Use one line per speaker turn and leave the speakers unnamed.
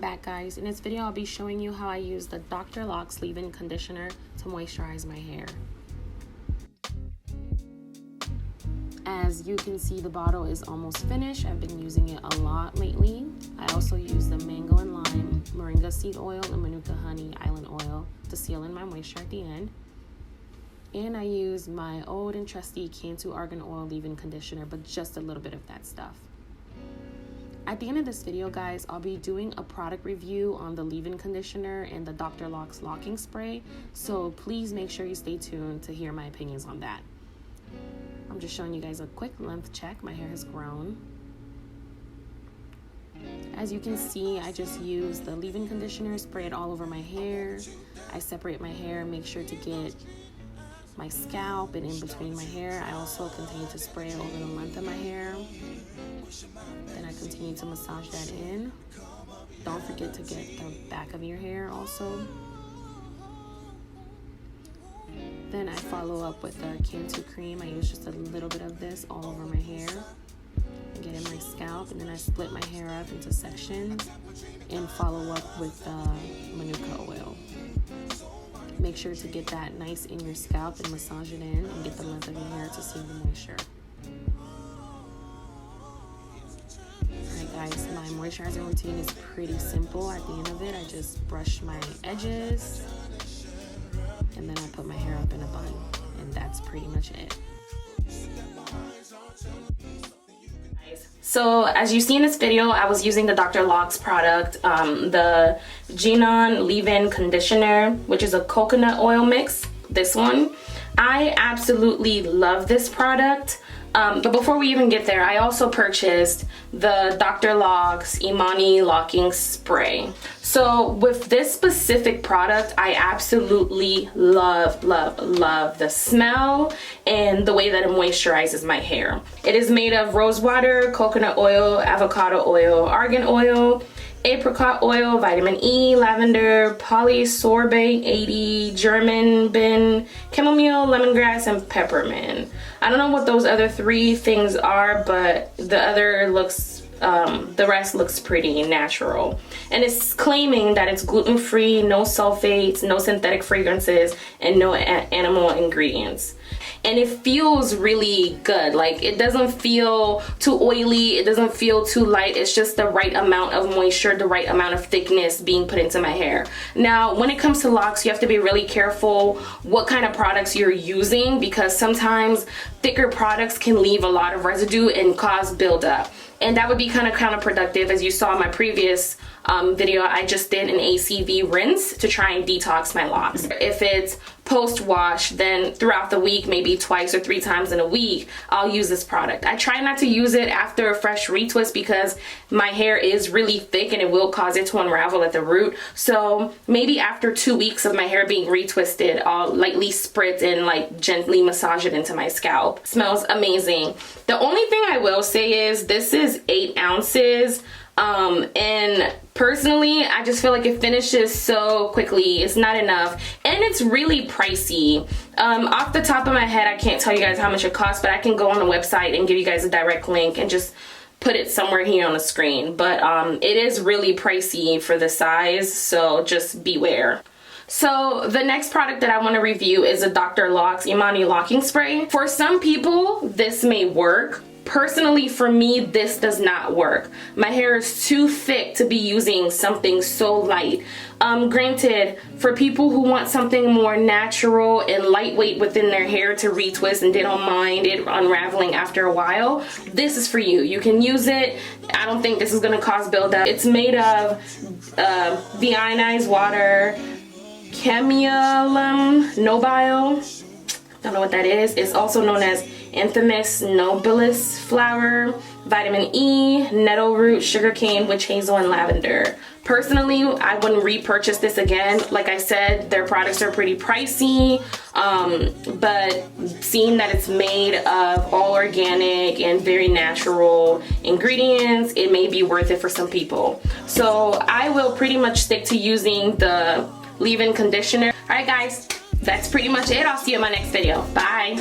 back, guys. In this video I'll be showing you how I use the Dr. Locs leave-in conditioner to moisturize my hair. As you can see, the bottle is almost finished. I've been using it a lot lately. I also use the mango and lime, moringa seed oil, and manuka honey island oil to seal in my moisture at the end. And I use my old and trusty Cantu argan oil leave-in conditioner, but just a little bit of that stuff. At the end of this video, guys, I'll be doing a product review on the leave-in conditioner and the Dr. Locs locking spray, so please make sure you stay tuned to hear my opinions on that. I'm just showing you guys a quick length check. My hair has grown. As you can see, I just use the leave-in conditioner, spray it all over my hair. I separate my hair, make sure to get my scalp and in between my hair. I also continue to spray it over the length of my hair. Then I continue to massage that in. Don't forget to get the back of your hair also. Then I follow up with the Cantu cream. I use just a little bit of this all over my hair and get in my scalp, and then I split my hair up into sections and follow up with the manuka oil. Make sure to get that nice in your scalp and massage it in and get the length of your hair to seal the moisture. Alright guys, my moisturizing routine is pretty simple. At the end of it, I just brush my edges and then I put my hair up in a bun, and that's pretty much it. So as you see in this video, I was using the Dr. Locs product, the Genon leave-in conditioner, which is a coconut oil mix, this one. I absolutely love this product. But before we even get there, I also purchased the Dr. Locs Imani locking spray. So with this specific product, I absolutely love the smell and the way that it moisturizes my hair. It is made of rose water, coconut oil, avocado oil, argan oil, apricot oil, vitamin E, lavender, polysorbate 80, German bin, chamomile, lemongrass, and peppermint. I don't know what those other three things are, but the rest looks pretty natural. And it's claiming that it's gluten-free, no sulfates, no synthetic fragrances, and no animal ingredients. And it feels really good. Like, it doesn't feel too oily, it doesn't feel too light. It's just the right amount of moisture, the right amount of thickness being put into my hair. Now, when it comes to locks, you have to be really careful what kind of products you're using, because sometimes thicker products can leave a lot of residue and cause buildup. And that would be kind of counterproductive. As you saw in my previous video, I just did an ACV rinse to try and detox my locks. If it's post-wash, then throughout the week, maybe twice or 3 times in a week, I'll use this product. I try not to use it after a fresh retwist because my hair is really thick and it will cause it to unravel at the root. So maybe after 2 weeks of my hair being retwisted, I'll lightly spritz and like gently massage it into my scalp. Smells amazing. The only thing I will say is this is 8 ounces. And personally, I just feel like it finishes so quickly. It's not enough, and it's really pricey. Off the top of my head, I can't tell you guys how much it costs, but I can go on the website and give you guys a direct link and just put it somewhere here on the screen. But it is really pricey for the size, so just beware. So the next product that I want to review is a Dr. Locs Imani locking spray. For some people, this may work. Personally, for me, this does not work. My hair is too thick to be using something so light. Granted, for people who want something more natural and lightweight within their hair to retwist and they don't mind it unraveling after a while, this is for you. You can use it. I don't think this is going to cause buildup. It's made of deionized water, chamomile nobile. Don't know what that is. It's also known as Anthemis nobilis flower, vitamin E, nettle root, sugarcane, witch hazel, and lavender. Personally, I wouldn't repurchase this again. Like I said, their products are pretty pricey, but seeing that it's made of all organic and very natural ingredients, it may be worth it for some people. So I will pretty much stick to using the leave-in conditioner. All right, guys, that's pretty much it. I'll see you in my next video. Bye.